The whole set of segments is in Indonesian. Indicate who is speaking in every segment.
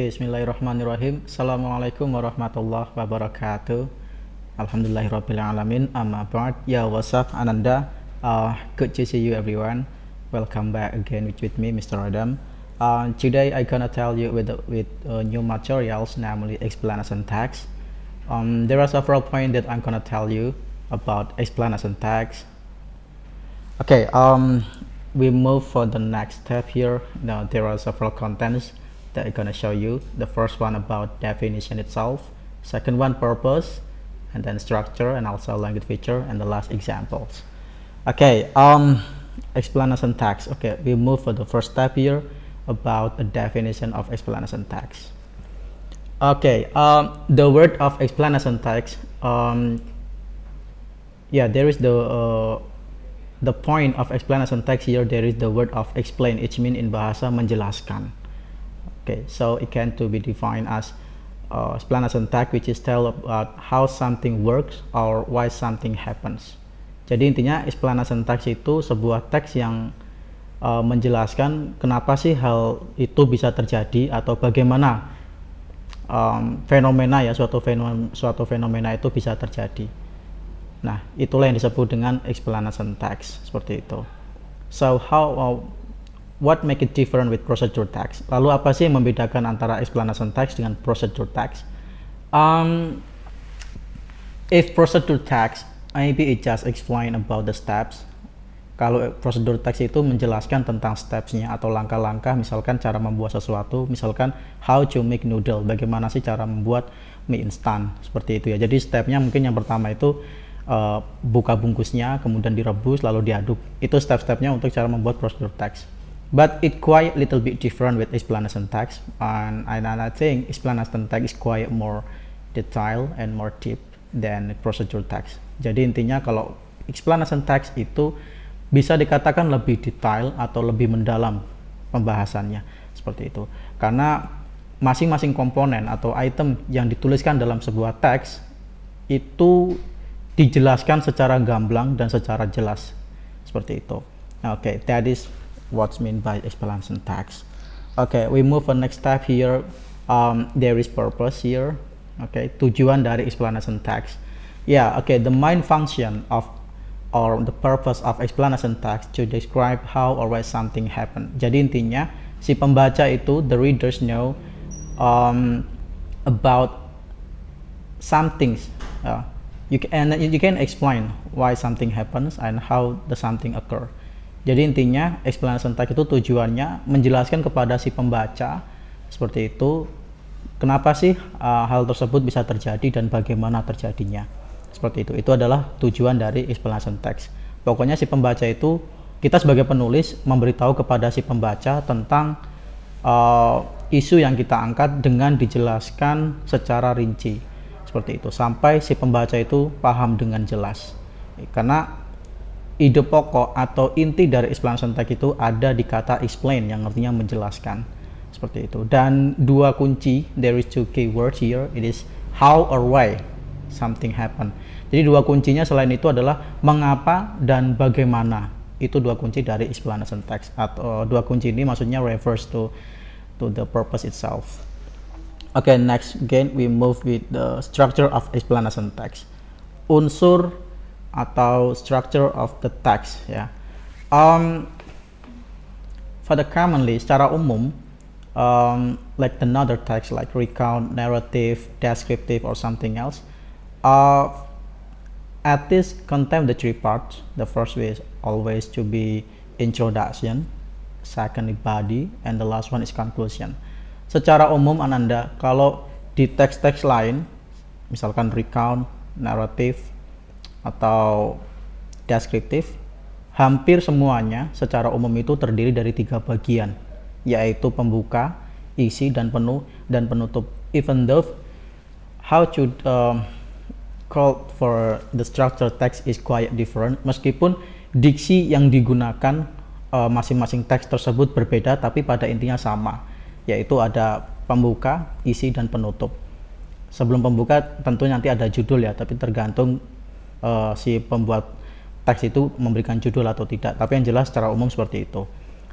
Speaker 1: Oke, bismillahirrahmanirrahim. Assalamualaikum warahmatullahi wabarakatuh. Alhamdulillahirrahmanirrahim. Amma ba'd. Ya, what's up, Ananda? Good to see you, everyone. Welcome back again with me, Mr. Adam. Today I gonna tell you with new materials, namely explanation text. There are several points that I'm gonna tell you about explanation text. Okay, we move for the next step here. Now there are several contents that I'm gonna show you. The first one about definition itself, second one purpose, and then structure, and also language feature, and the last examples. Okay, explanation text. Okay, we move for the first step here about the definition of explanation text. Okay, the word of explanation text. Yeah, there is the point of explanation text here. There is the word of explain. It means in bahasa menjelaskan. Okay, so it can to be defined as explanation text, which is tell about how something works or why something happens. Jadi intinya explanation text itu sebuah teks yang menjelaskan kenapa sih hal itu bisa terjadi atau bagaimana fenomena ya suatu fenomena itu bisa terjadi. Nah, itulah yang disebut dengan explanation text seperti itu. So what make it different with procedure text? Lalu apa sih yang membedakan antara explanation text dengan procedure text? If procedure text, maybe it just explain about the steps. Kalau procedure text itu menjelaskan tentang stepsnya atau langkah-langkah, misalkan cara membuat sesuatu, misalkan how to make noodle, bagaimana sih cara membuat mie instan, seperti itu ya. Jadi stepnya mungkin yang pertama itu buka bungkusnya, kemudian direbus, lalu diaduk. Itu step-stepnya untuk cara membuat procedure text. But it quite little bit different with explanation text, and I think explanation text is quite more detailed and more deep than procedure text. Jadi intinya kalau explanation text itu bisa dikatakan lebih detail atau lebih mendalam pembahasannya seperti itu. Karena masing-masing komponen atau item yang dituliskan dalam sebuah teks itu dijelaskan secara gamblang dan secara jelas seperti itu. Okay, that is what's meant by explanation text. Okay, we move on next step here. There is purpose here. Okay, tujuan dari explanation text. Yeah, okay, the main function of or the purpose of explanation text to describe how or why something happened. Jadi intinya si pembaca itu, the readers know about some things. You can explain why something happens and how the something occur. Jadi intinya explanation text itu tujuannya menjelaskan kepada si pembaca seperti itu kenapa sih hal tersebut bisa terjadi dan bagaimana terjadinya. Seperti itu. Itu adalah tujuan dari explanation text. Pokoknya si pembaca itu, kita sebagai penulis memberitahu kepada si pembaca tentang isu yang kita angkat dengan dijelaskan secara rinci. Seperti itu. Sampai si pembaca itu paham dengan jelas. Karena ide pokok atau inti dari explanation text itu ada di kata explain yang artinya menjelaskan seperti itu. Dan dua kunci, there is two key words here, it is how or why something happen. Jadi dua kuncinya selain itu adalah mengapa dan bagaimana. Itu dua kunci dari explanation text, atau dua kunci ini maksudnya refers to the purpose itself. Okay, next again we move with the structure of explanation text. Unsur atau structure of the text ya. For the commonly secara umum like another text like recount, narrative, descriptive or something else, at least contain the three parts. The first way is always to be introduction, second body, and the last one is conclusion. Secara umum Ananda, kalau di teks-teks lain misalkan recount, narrative atau deskriptif, hampir semuanya secara umum itu terdiri dari tiga bagian, yaitu pembuka, isi, dan penutup. Even though how to call for the structure text is quite different, meskipun diksi yang digunakan masing-masing teks tersebut berbeda, tapi pada intinya sama, yaitu ada pembuka, isi, dan penutup. Sebelum pembuka tentu nanti ada judul ya, tapi tergantung si pembuat teks itu memberikan judul atau tidak, tapi yang jelas secara umum seperti itu.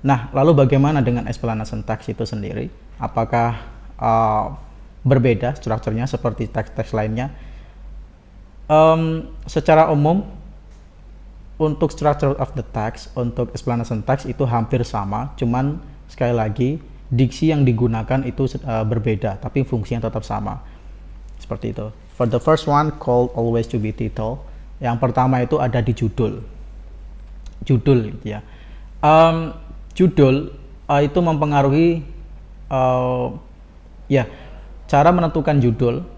Speaker 1: Nah, lalu bagaimana dengan explanation text itu sendiri? Apakah berbeda strukturnya seperti teks-teks lainnya. Secara umum untuk structure of the text, untuk explanation text itu hampir sama, cuman sekali lagi diksi yang digunakan itu berbeda, tapi fungsinya tetap sama. Seperti itu. For the first one called always to be title, yang pertama itu ada di judul gitu ya. Judul itu mempengaruhi ya cara menentukan judul.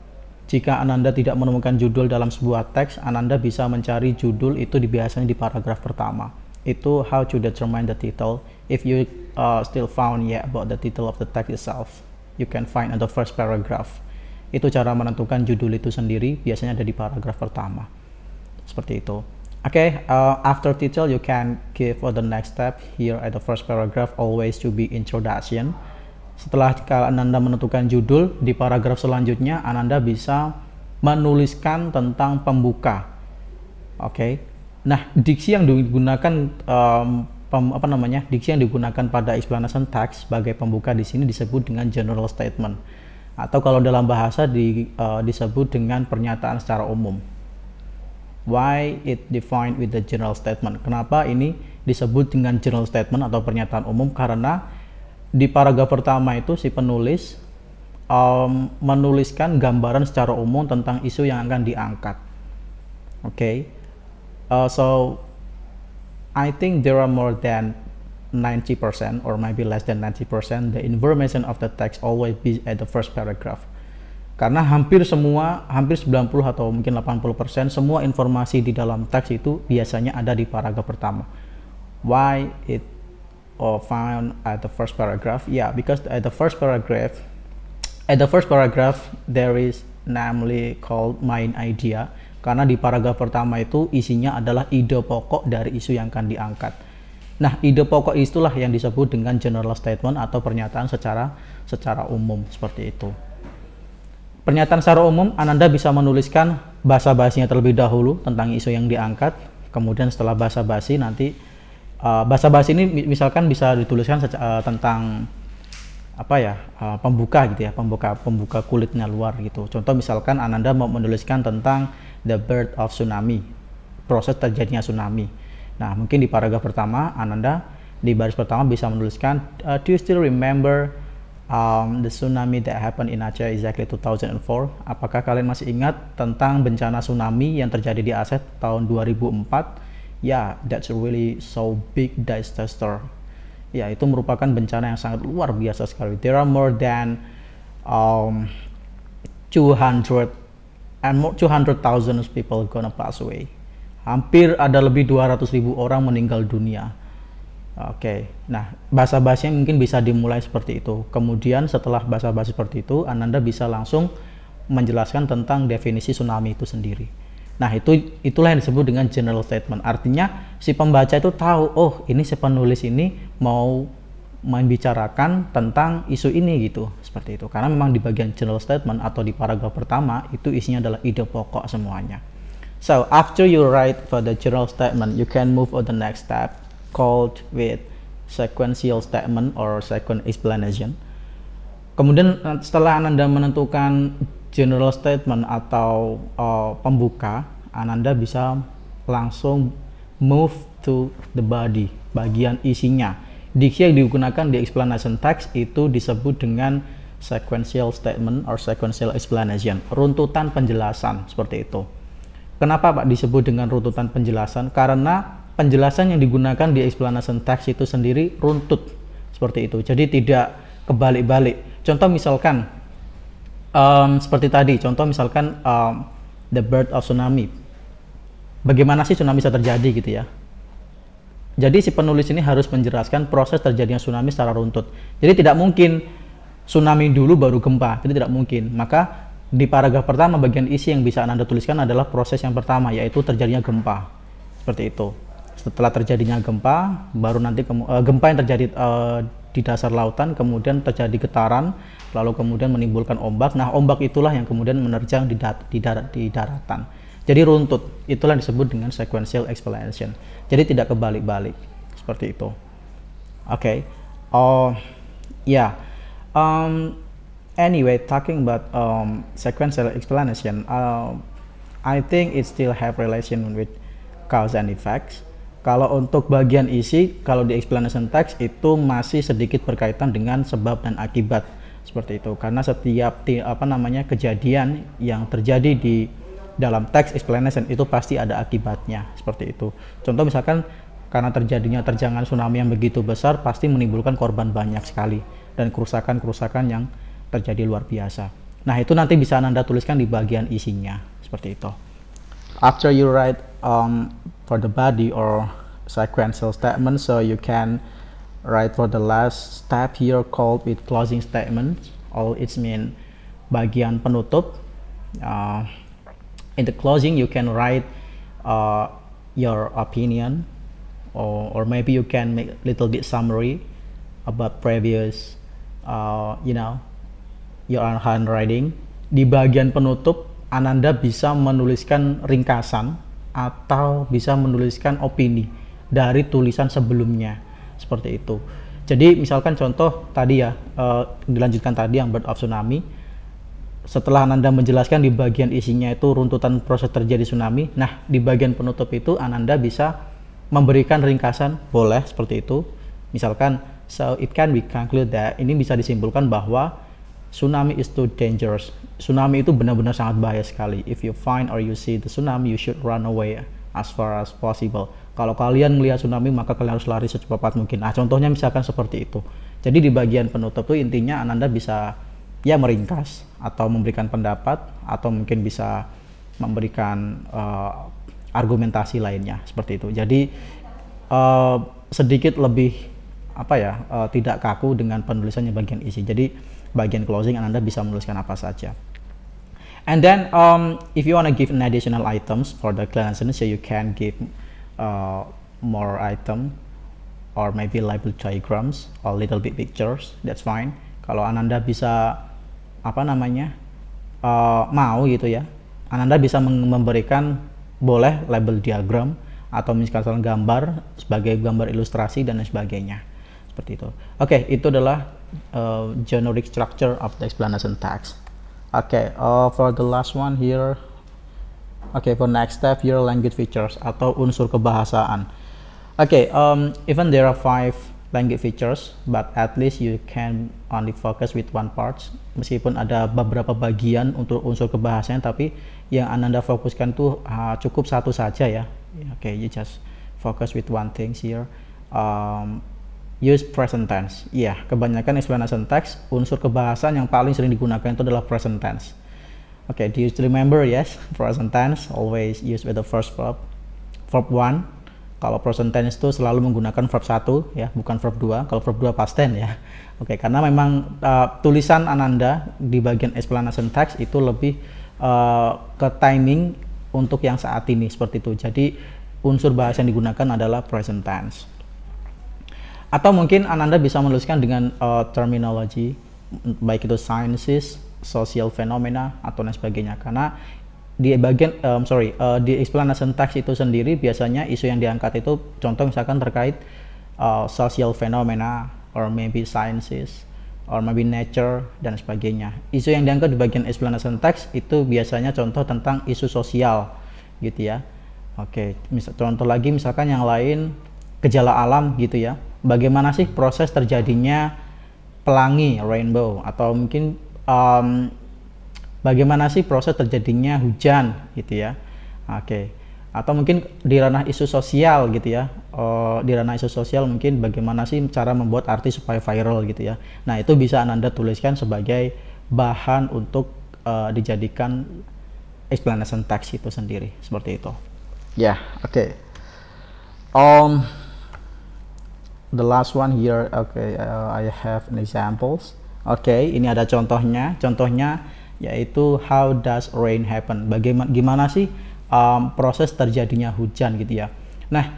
Speaker 1: Jika Ananda tidak menemukan judul dalam sebuah teks, Ananda bisa mencari judul itu biasanya di paragraf pertama. Itu how to determine the title. If you still found about the title of the text itself, you can find in the first paragraph. Itu cara menentukan judul itu sendiri, biasanya ada di paragraf pertama. Seperti itu. Okay, after title you can give for the next step here at the first paragraph always to be introduction. Setelah Ananda menentukan judul, di paragraf selanjutnya Ananda bisa menuliskan tentang pembuka. Oke. Nah, diksi yang digunakan diksi yang digunakan pada explanation text sebagai pembuka di sini disebut dengan general statement. Atau kalau dalam bahasa disebut dengan pernyataan secara umum. Why it defined with the general statement? Kenapa ini disebut dengan general statement atau pernyataan umum? Karena di paragraf pertama itu si penulis menuliskan gambaran secara umum tentang isu yang akan diangkat. Okay, so I think there are more than 90% or maybe less than 90% the information of the text always be at the first paragraph. Karena hampir 90 atau mungkin 80% semua informasi di dalam teks itu biasanya ada di paragraf pertama. Why it found at the first paragraph? Yeah, because at the first paragraph there is namely called main idea. Karena di paragraf pertama itu isinya adalah ide pokok dari isu yang akan diangkat. Nah, ide pokok itulah yang disebut dengan general statement atau pernyataan secara umum, seperti itu. Pernyataan secara umum, Ananda bisa menuliskan basa-basinya terlebih dahulu tentang isu yang diangkat. Kemudian setelah basa-basi nanti basa-basi ini misalkan bisa dituliskan tentang pembuka gitu ya, pembuka kulitnya luar gitu. Contoh misalkan Ananda mau menuliskan tentang the birth of tsunami, proses terjadinya tsunami. Nah, mungkin di paragraf pertama Ananda di baris pertama bisa menuliskan do you still remember the tsunami that happened in Aceh exactly 2004? Apakah kalian masih ingat tentang bencana tsunami yang terjadi di Aceh tahun 2004? Yeah, that's really so big disaster. Ya, itu merupakan bencana yang sangat luar biasa sekali. There are more than 200,000 people gonna pass away. Hampir ada lebih 200.000 orang meninggal dunia. Oke, nah basa-basinya mungkin bisa dimulai seperti itu. Kemudian setelah basa-basi seperti itu, Ananda bisa langsung menjelaskan tentang definisi tsunami itu sendiri. Nah, itulah yang disebut dengan general statement. Artinya si pembaca itu tahu, oh ini si penulis ini mau membicarakan tentang isu ini gitu, seperti itu. Karena memang di bagian general statement atau di paragraf pertama itu isinya adalah ide pokok semuanya. So after you write for the general statement, you can move on the next step called with sequential statement or sequence explanation. Kemudian setelah Ananda menentukan general statement atau pembuka, Ananda bisa langsung move to the body, bagian isinya. Diksi yang digunakan di explanation text itu disebut dengan sequential statement or sequential explanation, runtutan penjelasan, seperti itu. Kenapa Pak disebut dengan runtutan penjelasan? Karena penjelasan yang digunakan di explanation text itu sendiri runtut, seperti itu. Jadi tidak kebalik-balik. Contoh misalkan seperti tadi, contoh misalkan the birth of tsunami. Bagaimana sih tsunami bisa terjadi gitu ya? Jadi si penulis ini harus menjelaskan proses terjadinya tsunami secara runtut. Jadi tidak mungkin tsunami dulu baru gempa, itu tidak mungkin. Maka di paragraf pertama bagian isi yang bisa Anda tuliskan adalah proses yang pertama, yaitu terjadinya gempa. Seperti itu. Setelah terjadinya gempa, baru nanti gempa yang terjadi di dasar lautan, kemudian terjadi getaran, lalu kemudian menimbulkan ombak. Nah, ombak itulah yang kemudian menerjang di daratan. Jadi runtut, itulah yang disebut dengan sequential explanation. Jadi tidak kebalik-balik, seperti itu. Oke. Anyway, talking about sequential explanation, I think it still have relation with cause and effects. Kalau untuk bagian isi, kalau di explanation text itu masih sedikit berkaitan dengan sebab dan akibat seperti itu. Karena setiap kejadian yang terjadi di dalam text explanation itu pasti ada akibatnya seperti itu. Contoh misalkan karena terjadinya terjangan tsunami yang begitu besar pasti menimbulkan korban banyak sekali dan kerusakan-kerusakan yang terjadi luar biasa. Nah, itu nanti bisa Anda tuliskan di bagian isinya seperti itu. After you write for the body or sequential statement, so you can write for the last step here called with closing statement, or it's mean bagian penutup. In the closing you can write your opinion, or maybe you can make little bit summary about previous your handwriting. Di bagian penutup Ananda bisa menuliskan ringkasan atau bisa menuliskan opini dari tulisan sebelumnya seperti itu. Jadi misalkan contoh tadi ya, dilanjutkan tadi yang Birth of Tsunami, setelah Ananda menjelaskan di bagian isinya itu runtutan proses terjadi tsunami, nah di bagian penutup itu Ananda bisa memberikan ringkasan, boleh seperti itu. Misalkan, so it can be concluded that, ini bisa disimpulkan bahwa tsunami is too dangerous. Tsunami itu benar-benar sangat bahaya sekali. If you find or you see the tsunami, you should run away as far as possible. Kalau kalian melihat tsunami, maka kalian harus lari secepat mungkin. Nah, contohnya misalkan seperti itu. Jadi di bagian penutup itu intinya Ananda bisa ya meringkas atau memberikan pendapat atau mungkin bisa memberikan argumentasi lainnya seperti itu. Jadi sedikit lebih tidak kaku dengan penulisannya bagian isi. Jadi bagian closing Anda bisa menuliskan apa saja. And then if you want to give an additional items for the explanation, so you can give more item or maybe label diagrams or little bit pictures, that's fine. Kalau Ananda bisa mau gitu ya, Ananda bisa memberikan boleh label diagram atau misalkan gambar sebagai gambar ilustrasi dan lain sebagainya seperti itu. Oke, itu adalah generic structure of the explanation text. Okay, for the last one here, for next step here, language features atau unsur kebahasaan. Even there are 5 language features, but at least you can only focus with one part. Meskipun ada beberapa bagian untuk unsur kebahasaan, tapi yang Ananda fokuskan tuh cukup satu saja ya. You just focus with one thing here. Use present tense. Kebanyakan explanation text unsur kebahasaan yang paling sering digunakan itu adalah present tense. Do you still remember? Yes, present tense always use with the first verb 1. Kalau present tense itu selalu menggunakan verb 1 ya, bukan verb 2. Kalau verb 2 past tense ya. Karena memang tulisan Ananda di bagian explanation text itu lebih ke timing untuk yang saat ini seperti itu. Jadi unsur bahasa yang digunakan adalah present tense. Atau mungkin Ananda bisa menuliskan dengan terminologi baik itu sciences, social phenomena atau lain sebagainya. Karena di bagian di explanation text itu sendiri biasanya isu yang diangkat itu contoh misalkan terkait social phenomena or maybe sciences or maybe nature dan sebagainya. Isu yang diangkat di bagian explanation text itu biasanya contoh tentang isu sosial gitu ya. Contoh lagi misalkan yang lain gejala alam gitu ya. Bagaimana sih proses terjadinya pelangi rainbow atau mungkin bagaimana sih proses terjadinya hujan gitu ya. Atau mungkin di ranah isu sosial gitu ya. Di ranah isu sosial mungkin bagaimana sih cara membuat artis supaya viral gitu ya. Nah, itu bisa Ananda tuliskan sebagai bahan untuk dijadikan explanation text itu sendiri seperti itu. The last one here, I have an examples. Ini ada contohnya. Contohnya yaitu how does rain happen? Gimana sih proses terjadinya hujan gitu ya. Nah,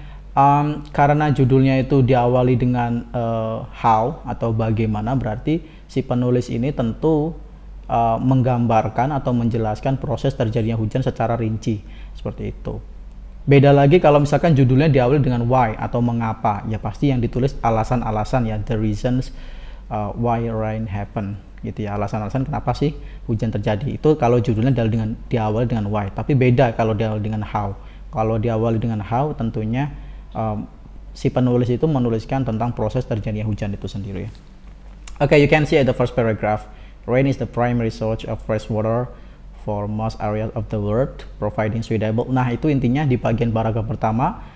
Speaker 1: karena judulnya itu diawali dengan how atau bagaimana, berarti si penulis ini tentu menggambarkan atau menjelaskan proses terjadinya hujan secara rinci seperti itu. Beda lagi kalau misalkan judulnya diawali dengan why atau mengapa, ya pasti yang ditulis alasan-alasan ya, the reasons why rain happen gitu ya, alasan-alasan kenapa sih hujan terjadi. Itu kalau judulnya diawali dengan why, tapi beda kalau diawali dengan how. Kalau diawali dengan how, tentunya si penulis itu menuliskan tentang proses terjadinya hujan itu sendiri. Okay, you can see at the first paragraph, rain is the primary source of fresh water for most areas of the world, providing suitable. Nah, itu intinya di bagian paragraf pertama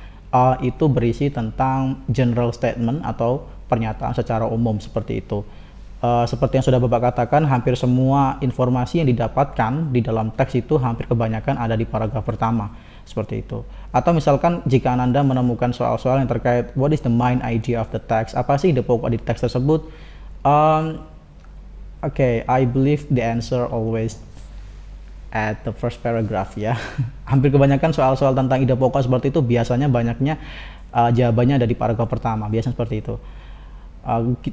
Speaker 1: itu berisi tentang general statement atau pernyataan secara umum seperti itu. Seperti yang sudah Bapak katakan, hampir semua informasi yang didapatkan di dalam teks itu hampir kebanyakan ada di paragraf pertama, seperti itu. Atau misalkan jika Anda menemukan soal-soal yang terkait what is the main idea of the text, apa sih ide pokok di teks tersebut? Okay, I believe the answer always at the first paragraph ya. Hampir kebanyakan soal-soal tentang ide pokok seperti itu biasanya banyaknya jawabannya ada di paragraf pertama, biasanya seperti itu.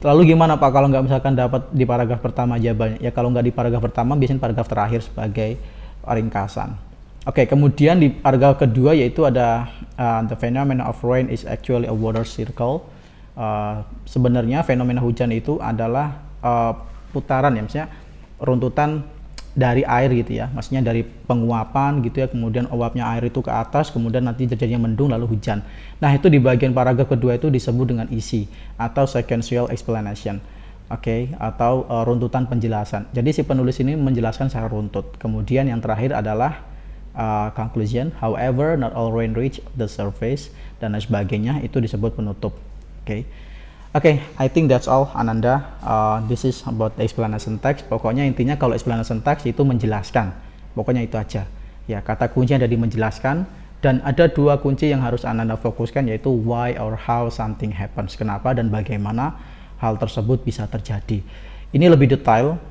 Speaker 1: Lalu gimana Pak kalau nggak misalkan dapat di paragraf pertama jawabannya? Ya kalau nggak di paragraf pertama, biasanya paragraf terakhir sebagai ringkasan. Oke, kemudian di paragraf kedua yaitu ada the phenomenon of rain is actually a water circle. Sebenarnya fenomena hujan itu adalah putaran ya, misalnya runtutan dari air gitu ya, maksudnya dari penguapan gitu ya, kemudian uapnya air itu ke atas, kemudian nanti terjadinya mendung lalu hujan. Nah, itu di bagian paragraf kedua itu disebut dengan isi atau sequential explanation. Oke, atau runtutan penjelasan. Jadi si penulis ini menjelaskan secara runtut. Kemudian yang terakhir adalah conclusion, however not all rain reach the surface, dan lain sebagainya, itu disebut penutup. Okay, I think that's all, Ananda. This is about the explanation text. Pokoknya intinya kalau explanation text itu menjelaskan. Pokoknya itu aja. Ya, kata kunci ada di menjelaskan, dan ada dua kunci yang harus Ananda fokuskan, yaitu why or how something happens. Kenapa dan bagaimana hal tersebut bisa terjadi. Ini lebih detail,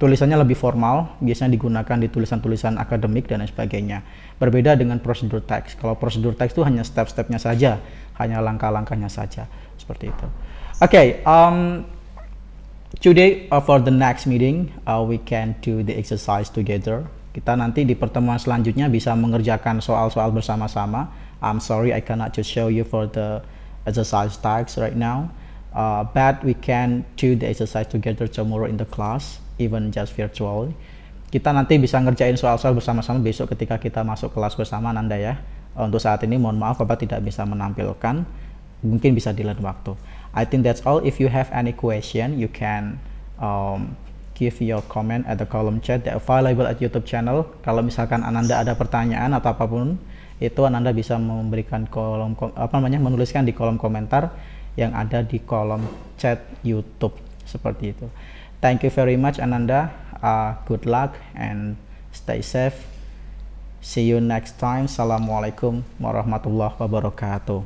Speaker 1: tulisannya lebih formal, biasanya digunakan di tulisan-tulisan akademik dan lain sebagainya. Berbeda dengan prosedur teks. Kalau prosedur teks itu hanya step-stepnya saja, hanya langkah-langkahnya saja. Seperti itu. Okay, today for the next meeting we can do the exercise together. Kita nanti di pertemuan selanjutnya bisa mengerjakan soal-soal bersama-sama. I'm sorry I cannot just show you for the exercise tags right now, but we can do the exercise together tomorrow in the class, even just virtually. Kita nanti bisa ngerjain soal-soal bersama-sama besok ketika kita masuk kelas bersama, Nanda ya. Untuk saat ini mohon maaf Bapak tidak bisa menampilkan, mungkin bisa di lain waktu. I think that's all. If you have any question, you can give your comment at the column chat that available at YouTube channel. Kalau misalkan Ananda ada pertanyaan atau apapun, itu Ananda bisa memberikan menuliskan di kolom komentar yang ada di kolom chat YouTube seperti itu. Thank you very much, Ananda. Good luck and stay safe. See you next time. Assalamualaikum warahmatullahi wabarakatuh.